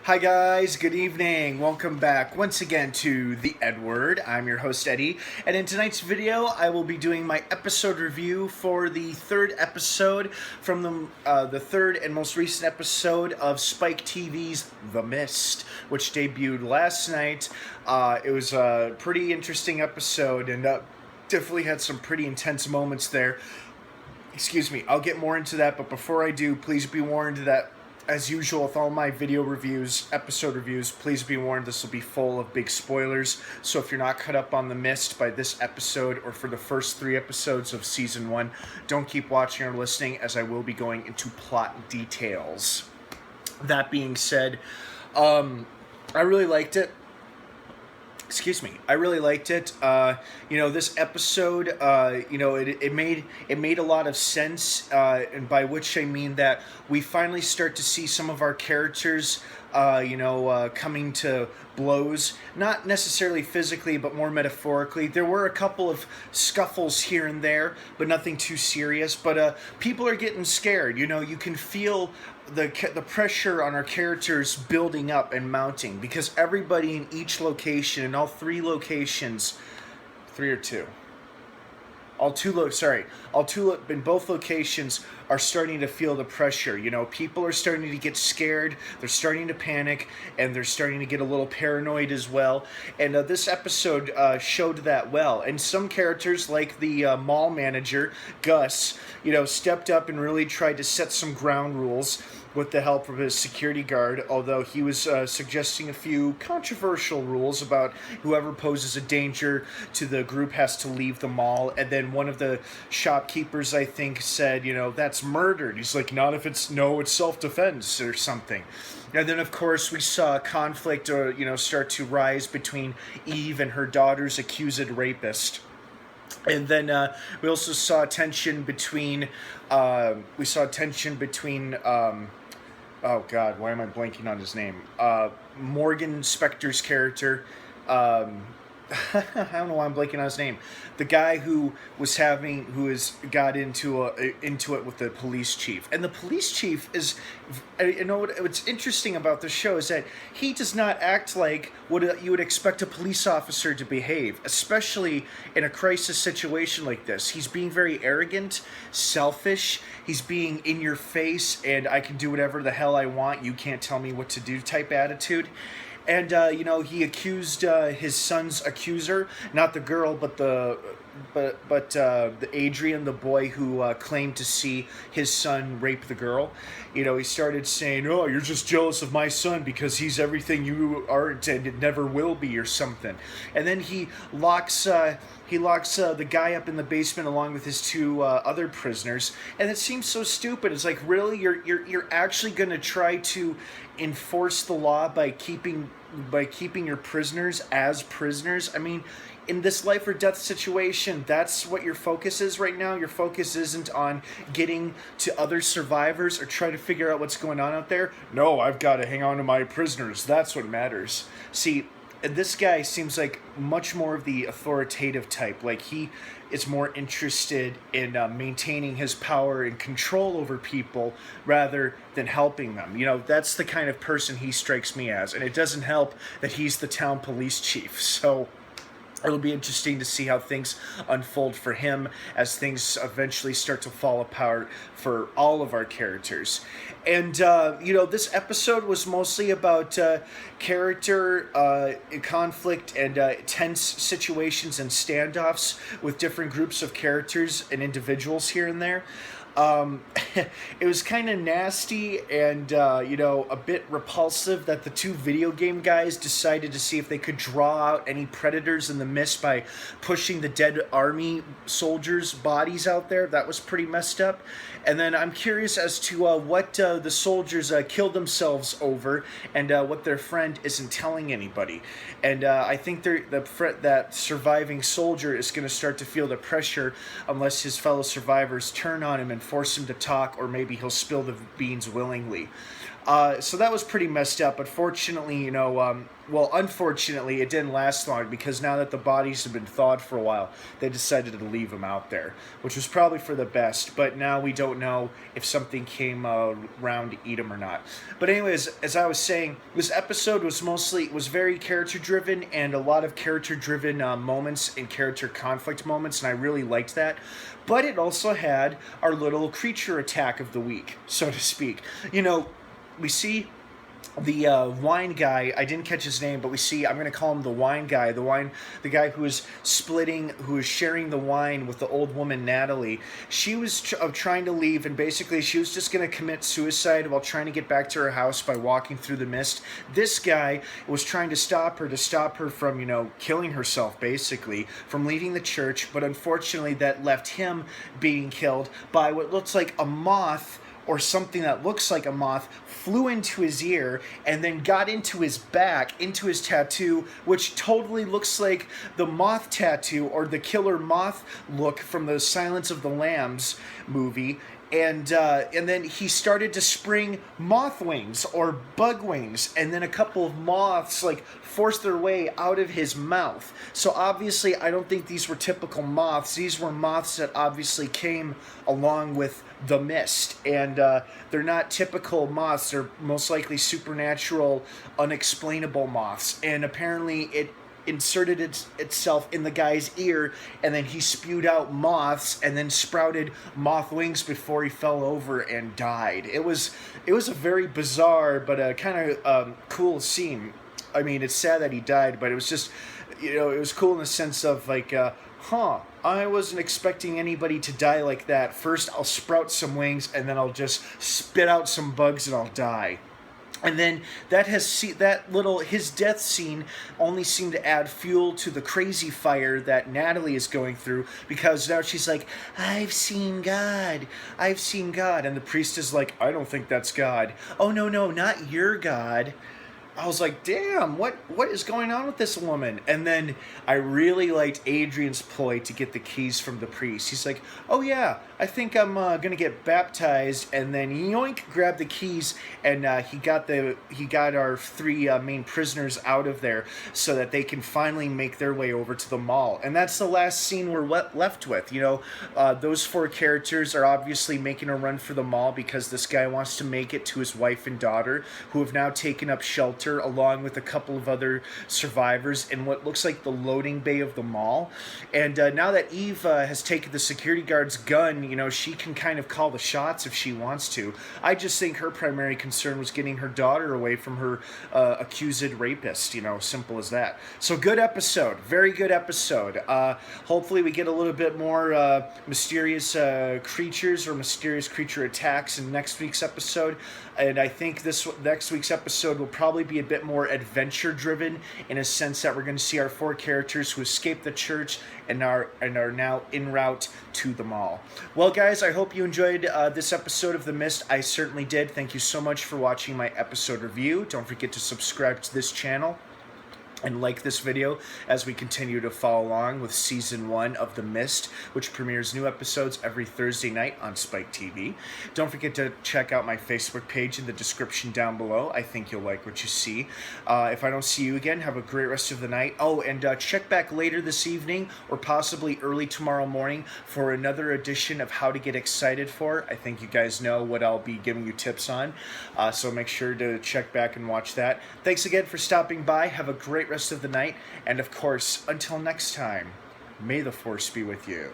Hi guys, good evening. Welcome back once again to the EdWord. I'm your host Eddie, and in tonight's video I will be doing my episode review for the third episode from the third and most recent episode of Spike TV's The Mist, which debuted last night. It was a pretty interesting episode and definitely had some pretty intense moments there. Excuse me, I'll get more into that, but before I do, please be warned that as usual with all my video reviews, episode reviews, please be warned this will be full of big spoilers. So if you're not caught up on The Mist by this episode or for the first 3 episodes of Season 1, don't keep watching or listening as I will be going into plot details. That being said, I really liked it. I really liked it. This episode, it made a lot of sense, and by which I mean that we finally start to see some of our characters, coming to blows, not necessarily physically, but more metaphorically. There were a couple of scuffles here and there, but nothing too serious. But people are getting scared. You can feel the pressure on our characters building up and mounting because everybody in each location, in all 3 locations, 3 or 2. In both locations are starting to feel the pressure. People are starting to get scared, they're starting to panic, and they're starting to get a little paranoid as well. And this episode showed that well. And some characters, like the mall manager, Gus, stepped up and really tried to set some ground rules with the help of his security guard, although he was suggesting a few controversial rules about whoever poses a danger to the group has to leave the mall. And then one of the shopkeepers, I think, said, that's murder. He's like, not if it's self-defense or something. And then, of course, we saw conflict start to rise between Eve and her daughter's accused rapist. And then we also saw tension between oh God, why am I blanking on his name? Morgan Spector's character. I don't know why I'm blanking on his name. The guy who got into it with the police chief. And the police chief is, what's interesting about the show is that he does not act like what you would expect a police officer to behave, especially in a crisis situation like this. He's being very arrogant, selfish. He's being in your face, and I can do whatever the hell I want. You can't tell me what to do type attitude. And he accused his son's accuser, not the girl, but the Adrian, the boy who claimed to see his son rape the girl. He started saying, "Oh, you're just jealous of my son because he's everything you aren't and it never will be," or something. And then he locks the guy up in the basement along with his 2 other prisoners, and it seems so stupid. It's like, really, you're actually going to try to enforce the law by keeping your prisoners as prisoners? I mean, in this life or death situation, that's what your focus is right now. Your focus isn't on getting to other survivors or try to figure out what's going on out there. No, I've got to hang on to my prisoners. That's what matters. See, this guy seems like much more of the authoritative type. Like, he is more interested in maintaining his power and control over people rather than helping them. That's the kind of person he strikes me as. And it doesn't help that he's the town police chief. So it'll be interesting to see how things unfold for him as things eventually start to fall apart for all of our characters. And, this episode was mostly about character conflict and tense situations and standoffs with different groups of characters and individuals here and there. It was kind of nasty and, a bit repulsive that the 2 video game guys decided to see if they could draw out any predators in the mist by pushing the dead army soldiers' bodies out there. That was pretty messed up. And then I'm curious as to what the soldiers killed themselves over and what their friend isn't telling anybody. And I think that surviving soldier is going to start to feel the pressure unless his fellow survivors turn on him and force him to talk, or maybe he'll spill the beans willingly. So that was pretty messed up, but fortunately, well, unfortunately, it didn't last long because now that the bodies have been thawed for a while, they decided to leave them out there, which was probably for the best. But now we don't know if something came around to eat them or not. But anyways, as I was saying, this episode was very character driven and a lot of character driven moments and character conflict moments, and I really liked that. But it also had our little creature attack of the week, so to speak. You know, we see the wine guy. I didn't catch his name, but we see, I'm going to call him the wine guy, the guy who is sharing the wine with the old woman Natalie. She was trying to leave, and basically she was just going to commit suicide while trying to get back to her house by walking through the mist. This guy was trying to stop her from, killing herself, basically, from leaving the church, but unfortunately that left him being killed by what looks like a moth, or something that looks like a moth, flew into his ear and then got into his back, into his tattoo, which totally looks like the moth tattoo or the killer moth look from the Silence of the Lambs movie. And then he started to spring moth wings or bug wings, and then a couple of moths forced their way out of his mouth. So obviously I don't think these were typical moths. These were moths that obviously came along with the mist, and they're not typical moths. They're most likely supernatural, unexplainable moths, and apparently it inserted itself in the guy's ear, and then he spewed out moths and then sprouted moth wings before he fell over and died. It was a very bizarre but a kind of cool scene. I mean, it's sad that he died, but it was just, it was cool in the sense of I wasn't expecting anybody to die like that. First I'll sprout some wings, and then I'll just spit out some bugs and I'll die. And then his death scene only seemed to add fuel to the crazy fire that Natalie is going through, because now she's like, I've seen God. And the priest is like, I don't think that's God. Oh, no, not your God. I was like, damn, what is going on with this woman? And then I really liked Adrian's ploy to get the keys from the priest. He's like, oh yeah, I think I'm gonna get baptized, and then yoink, grabbed the keys, and he got our three main prisoners out of there so that they can finally make their way over to the mall. And that's the last scene we're left with. Those four characters are obviously making a run for the mall because this guy wants to make it to his wife and daughter, who have now taken up shelter along with a couple of other survivors in what looks like the loading bay of the mall. And now that Eve has taken the security guard's gun, she can kind of call the shots if she wants to. I just think her primary concern was getting her daughter away from her accused rapist, simple as that. So good episode, very good episode. Hopefully we get a little bit more mysterious creatures or mysterious creature attacks in next week's episode. And I think this next week's episode will probably be a bit more adventure driven, in a sense that we're going to see our four characters who escaped the church and are now en route to the mall. Well, guys, I hope you enjoyed this episode of The Mist. I certainly did. Thank you so much for watching my episode review. Don't forget to subscribe to this channel and like this video as we continue to follow along with Season 1 of The Mist, which premieres new episodes every Thursday night on Spike TV. Don't forget to check out my Facebook page in the description down below. I think you'll like what you see. If I don't see you again, have a great rest of the night. Oh, and check back later this evening or possibly early tomorrow morning for another edition of How to Get Excited For. I think you guys know what I'll be giving you tips on, so make sure to check back and watch that. Thanks again for stopping by. Have a great rest of the night, and of course, until next time, may the Force be with you.